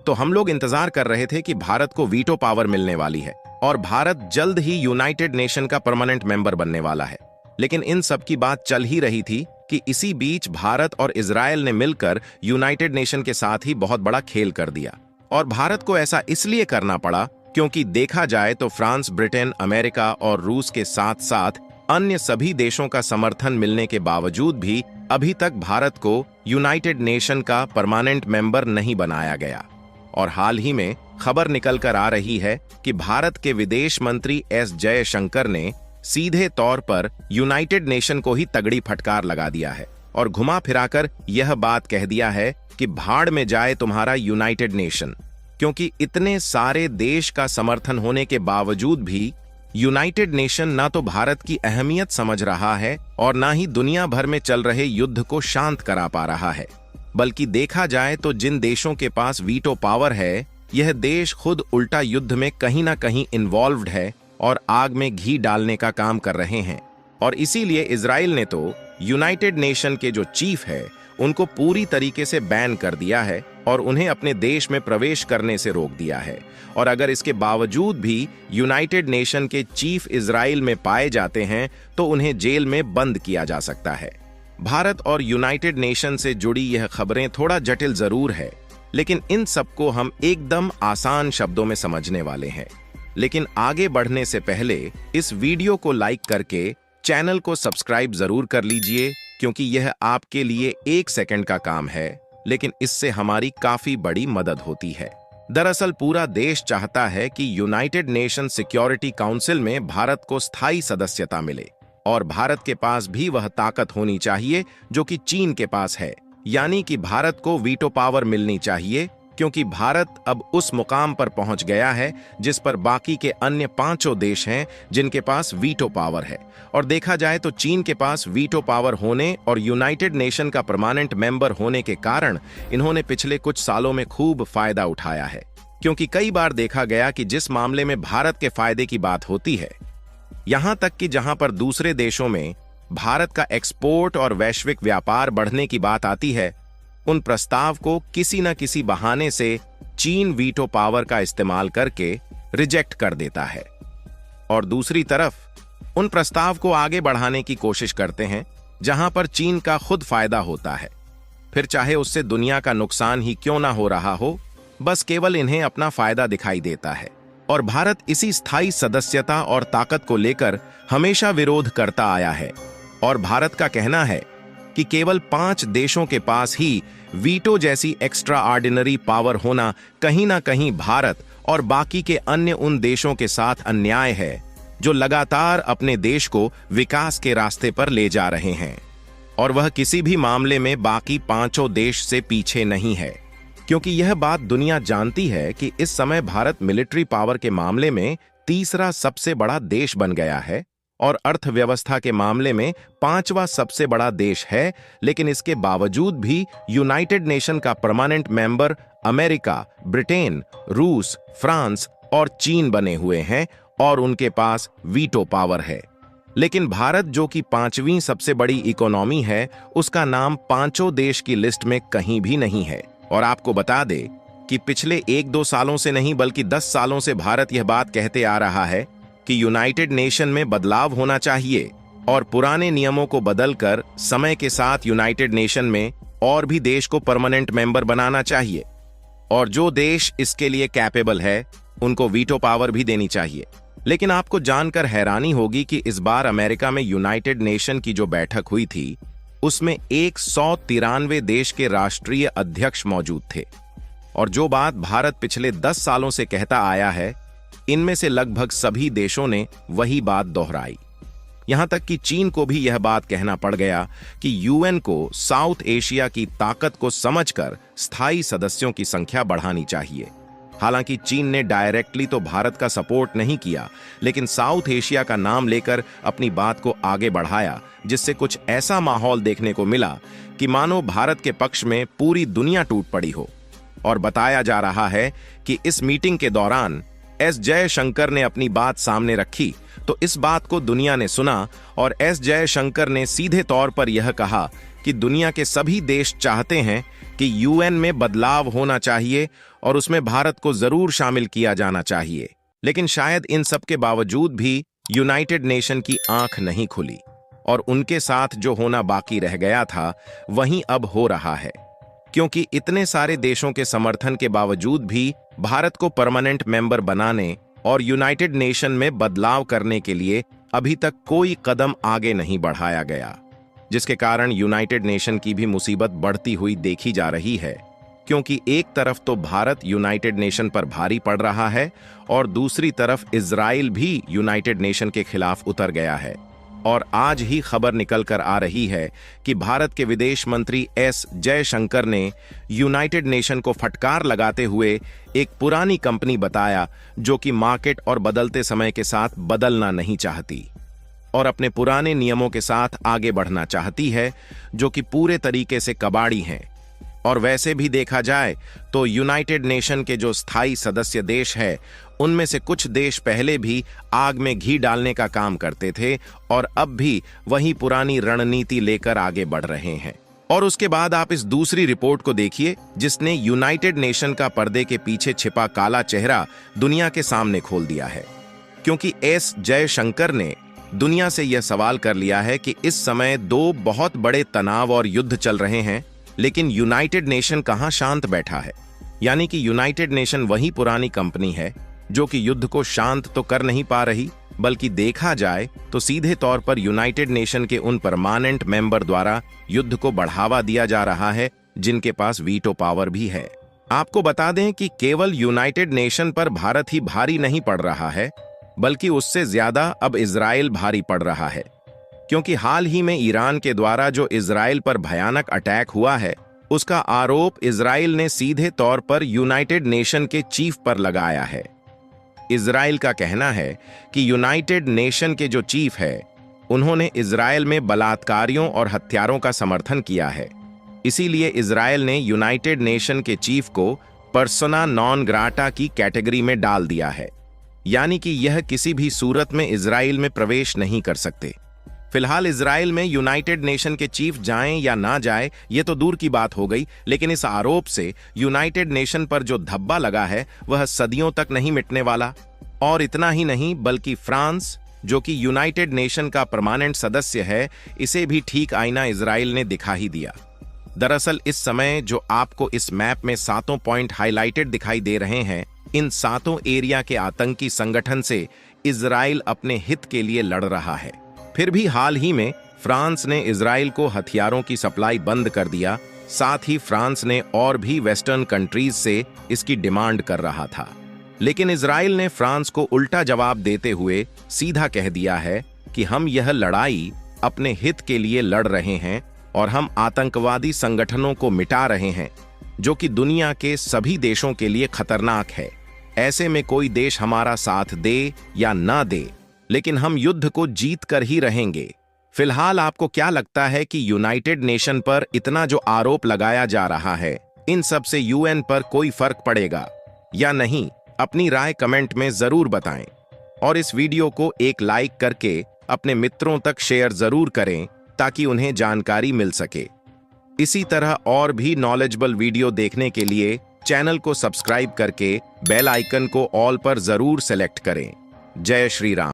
तो हम लोग इंतजार कर रहे थे कि भारत को वीटो पावर मिलने वाली है और भारत जल्द ही यूनाइटेड नेशन का परमानेंट मेंबर बनने वाला है। लेकिन इन सब की बात चल ही रही थी कि इसी बीच भारत और इजराइल ने मिलकर यूनाइटेड नेशन के साथ ही बहुत बड़ा खेल कर दिया। और भारत को ऐसा इसलिए करना पड़ा क्योंकि देखा जाए तो फ्रांस, ब्रिटेन, अमेरिका और रूस के साथ साथ अन्य सभी देशों का समर्थन मिलने के बावजूद भी अभी तक भारत को यूनाइटेड नेशन का परमानेंट मेंबर नहीं बनाया गया। और हाल ही में खबर निकल कर आ रही है कि भारत के विदेश मंत्री एस जयशंकर ने सीधे तौर पर यूनाइटेड नेशन को ही तगड़ी फटकार लगा दिया है और घुमा फिराकर यह बात कह दिया है कि भाड़ में जाए तुम्हारा यूनाइटेड नेशन, क्योंकि इतने सारे देश का समर्थन होने के बावजूद भी यूनाइटेड नेशन ना तो भारत की अहमियत समझ रहा है और ना ही दुनिया भर में चल रहे युद्ध को शांत करा पा रहा है। बल्कि देखा जाए तो जिन देशों के पास वीटो पावर है, यह देश खुद उल्टा युद्ध में कहीं ना कहीं इन्वॉल्व्ड है और आग में घी डालने का काम कर रहे हैं। और इसीलिए इजराइल ने तो यूनाइटेड नेशन के जो चीफ है उनको पूरी तरीके से बैन कर दिया है और उन्हें अपने देश में प्रवेश करने से रोक दिया है। और अगर इसके बावजूद भी यूनाइटेड नेशन के चीफ इजराइल में पाए जाते हैं तो उन्हें जेल में बंद किया जा सकता है। भारत और यूनाइटेड नेशन से जुड़ी यह खबरें थोड़ा जटिल जरूर है, लेकिन इन सबको हम एकदम आसान शब्दों में समझने वाले हैं। लेकिन आगे बढ़ने से पहले इस वीडियो को लाइक करके चैनल को सब्सक्राइब जरूर कर लीजिए, क्योंकि यह आपके लिए 1 सेकंड का काम है, लेकिन इससे हमारी काफी बड़ी मदद होती है। दरअसल पूरा देश चाहता है कि यूनाइटेड नेशन सिक्योरिटी काउंसिल में भारत को स्थायी सदस्यता मिले और भारत के पास भी वह ताकत होनी चाहिए जो कि चीन के पास है, यानी कि भारत को वीटो पावर मिलनी चाहिए, क्योंकि भारत अब उस मुकाम पर पहुंच गया है जिस पर बाकी के अन्य 5 देश हैं जिनके पास वीटो पावर है। और देखा जाए तो चीन के पास वीटो पावर होने और यूनाइटेड नेशन का परमानेंट मेंबर होने के कारण इन्होंने पिछले कुछ सालों में खूब फायदा उठाया है, क्योंकि कई बार देखा गया कि जिस मामले में भारत के फायदे की बात होती है, यहां तक कि जहां पर दूसरे देशों में भारत का एक्सपोर्ट और वैश्विक व्यापार बढ़ने की बात आती है, उन प्रस्ताव को किसी न किसी बहाने से चीन वीटो पावर का इस्तेमाल करके रिजेक्ट कर देता है। और दूसरी तरफ उन प्रस्ताव को आगे बढ़ाने की कोशिश करते हैं जहां पर चीन का खुद फायदा होता है, फिर चाहे उससे दुनिया का नुकसान ही क्यों ना हो रहा हो, बस केवल इन्हें अपना फायदा दिखाई देता है। और भारत इसी स्थायी सदस्यता और ताकत को लेकर हमेशा विरोध करता आया है। और भारत का कहना है कि केवल 5 देशों के पास ही वीटो जैसी एक्स्ट्रा ऑर्डिनरी पावर होना कहीं ना कहीं भारत और बाकी के अन्य उन देशों के साथ अन्याय है जो लगातार अपने देश को विकास के रास्ते पर ले जा रहे हैं। और वह किसी भी मामले में बाकी 5 देश से पीछे नहीं है, क्योंकि यह बात दुनिया जानती है कि इस समय भारत मिलिट्री पावर के मामले में तीसरा सबसे बड़ा देश बन गया है और अर्थव्यवस्था के मामले में 5वां सबसे बड़ा देश है। लेकिन इसके बावजूद भी यूनाइटेड नेशन का परमानेंट मेंबर अमेरिका, ब्रिटेन, रूस, फ्रांस और चीन बने हुए हैं और उनके पास वीटो पावर है। लेकिन भारत, जो कि 5वीं सबसे बड़ी इकोनॉमी है, उसका नाम 5 देश की लिस्ट में कहीं भी नहीं है। और आपको बता दे कि पिछले 1-2 सालों से नहीं बल्कि 10 सालों से भारत यह बात कहते आ रहा है कि यूनाइटेड नेशन में बदलाव होना चाहिए और पुराने नियमों को बदलकर समय के साथ यूनाइटेड नेशन में और भी देश को परमानेंट मेंबर बनाना चाहिए। और जो देश इसके लिए कैपेबल है उनको वीटो पावर भी देनी चाहिए। लेकिन आपको जानकर हैरानी होगी कि इस बार अमेरिका में यूनाइटेड नेशन की जो बैठक हुई थी उसमें 193 देश के राष्ट्रीय अध्यक्ष मौजूद थे। और जो बात भारत पिछले 10 सालों से कहता आया है, इनमें से लगभग सभी देशों ने वही बात दोहराई। यहां तक कि चीन को भी यह बात कहना पड़ गया कि यूएन को साउथ एशिया की ताकत को समझकर स्थायी सदस्यों की संख्या बढ़ानी चाहिए। हालांकि चीन ने डायरेक्टली तो भारत का सपोर्ट नहीं किया, लेकिन साउथ एशिया का नाम लेकर अपनी बात को आगे बढ़ाया, जिससे कुछ ऐसा माहौल देखने को मिला कि मानो भारत के पक्ष में पूरी दुनिया टूट पड़ी हो। और बताया जा रहा है कि इस मीटिंग के दौरान एस जयशंकर ने अपनी बात सामने रखी तो इस बात को दुनिया ने सुना और एस जयशंकर ने सीधे तौर पर यह कहा कि दुनिया के सभी देश चाहते हैं कि यूएन में बदलाव होना चाहिए और उसमें भारत को जरूर शामिल किया जाना चाहिए। लेकिन शायद इन सब के बावजूद भी यूनाइटेड नेशन की आंख नहीं खुली और उनके साथ जो होना बाकी रह गया था वहीं अब हो रहा है, क्योंकि इतने सारे देशों के समर्थन के बावजूद भी भारत को परमानेंट मेंबर बनाने और यूनाइटेड नेशन में बदलाव करने के लिए अभी तक कोई कदम आगे नहीं बढ़ाया गया, जिसके कारण यूनाइटेड नेशन की भी मुसीबत बढ़ती हुई देखी जा रही है। क्योंकि एक तरफ तो भारत यूनाइटेड नेशन पर भारी पड़ रहा है और दूसरी तरफ इजराइल भी यूनाइटेड नेशन के खिलाफ उतर गया है। और आज ही खबर निकल कर आ रही है कि भारत के विदेश मंत्री एस जयशंकर ने यूनाइटेड नेशन को फटकार लगाते हुए एक पुरानी कंपनी बताया जो कि मार्केट और बदलते समय के साथ बदलना नहीं चाहती और अपने पुराने नियमों के साथ आगे बढ़ना चाहती है, जो कि पूरे तरीके से कबाड़ी हैं। और वैसे भी देखा जाए तो यूनाइटेड नेशन के जो स्थायी सदस्य देश है उनमें से कुछ देश पहले भी आग में घी डालने का काम करते थे और अब भी वही पुरानी रणनीति लेकर आगे बढ़ रहे हैं। और उसके बाद आप इस दूसरी रिपोर्ट को देखिए जिसने यूनाइटेड नेशन का पर्दे के पीछे छिपा काला चेहरा दुनिया के सामने खोल दिया है। क्योंकि एस जयशंकर ने दुनिया से यह सवाल कर लिया है कि इस समय दो बहुत बड़े तनाव और युद्ध चल रहे हैं, लेकिन यूनाइटेड नेशन कहां शांत बैठा है। यानी कि यूनाइटेड नेशन वही पुरानी कंपनी है जो कि युद्ध को शांत तो कर नहीं पा रही, बल्कि देखा जाए तो सीधे तौर पर यूनाइटेड नेशन के उन परमानेंट मेंबर द्वारा युद्ध को बढ़ावा दिया जा रहा है जिनके पास वीटो पावर भी है। आपको बता दें कि केवल यूनाइटेड नेशन पर भारत ही भारी नहीं पड़ रहा है, बल्कि उससे ज्यादा अब इजराइल भारी पड़ रहा है। क्योंकि हाल ही में ईरान के द्वारा जो इजराइल पर भयानक अटैक हुआ है उसका आरोप इजराइल ने सीधे तौर पर यूनाइटेड नेशन के चीफ पर लगाया है। इजराइल का कहना है कि यूनाइटेड नेशन के जो चीफ है उन्होंने इजराइल में बलात्कारियों और हत्यारों का समर्थन किया है। इसीलिए इजराइल ने यूनाइटेड नेशन के चीफ को पर्सोना नॉन ग्राटा की कैटेगरी में डाल दिया है, यानी कि यह किसी भी सूरत में इजराइल में प्रवेश नहीं कर सकते। फिलहाल इजराइल में यूनाइटेड नेशन के चीफ जाएं या ना जाए ये तो दूर की बात हो गई, लेकिन इस आरोप से यूनाइटेड नेशन पर जो धब्बा लगा है वह सदियों तक नहीं मिटने वाला। और इतना ही नहीं, बल्कि फ्रांस जो कि यूनाइटेड नेशन का परमानेंट सदस्य है, इसे भी ठीक आईना इजराइल ने दिखा ही दिया। दरअसल इस समय जो आपको इस मैप में 7 पॉइंट हाईलाइटेड दिखाई दे रहे हैं, इन 7 एरिया के आतंकी संगठन से इजराइल अपने हित के लिए लड़ रहा है। फिर भी हाल ही में फ्रांस ने इजराइल को हथियारों की सप्लाई बंद कर दिया। साथ ही फ्रांस ने और भी वेस्टर्न कंट्रीज से इसकी डिमांड कर रहा था, लेकिन इजराइल ने फ्रांस को उल्टा जवाब देते हुए सीधा कह दिया है कि हम यह लड़ाई अपने हित के लिए लड़ रहे हैं और हम आतंकवादी संगठनों को मिटा रहे हैं जो कि दुनिया के सभी देशों के लिए खतरनाक है। ऐसे में कोई देश हमारा साथ दे या ना दे, लेकिन हम युद्ध को जीत कर ही रहेंगे। फिलहाल आपको क्या लगता है कि यूनाइटेड नेशन पर इतना जो आरोप लगाया जा रहा है, इन सब से यूएन पर कोई फर्क पड़ेगा या नहीं? अपनी राय कमेंट में जरूर बताएं और इस वीडियो को एक लाइक करके अपने मित्रों तक शेयर जरूर करें ताकि उन्हें जानकारी मिल सके। इसी तरह और भी नॉलेजेबल वीडियो देखने के लिए चैनल को सब्सक्राइब करके बेल आइकन को ऑल पर जरूर सेलेक्ट करें। जय श्री राम।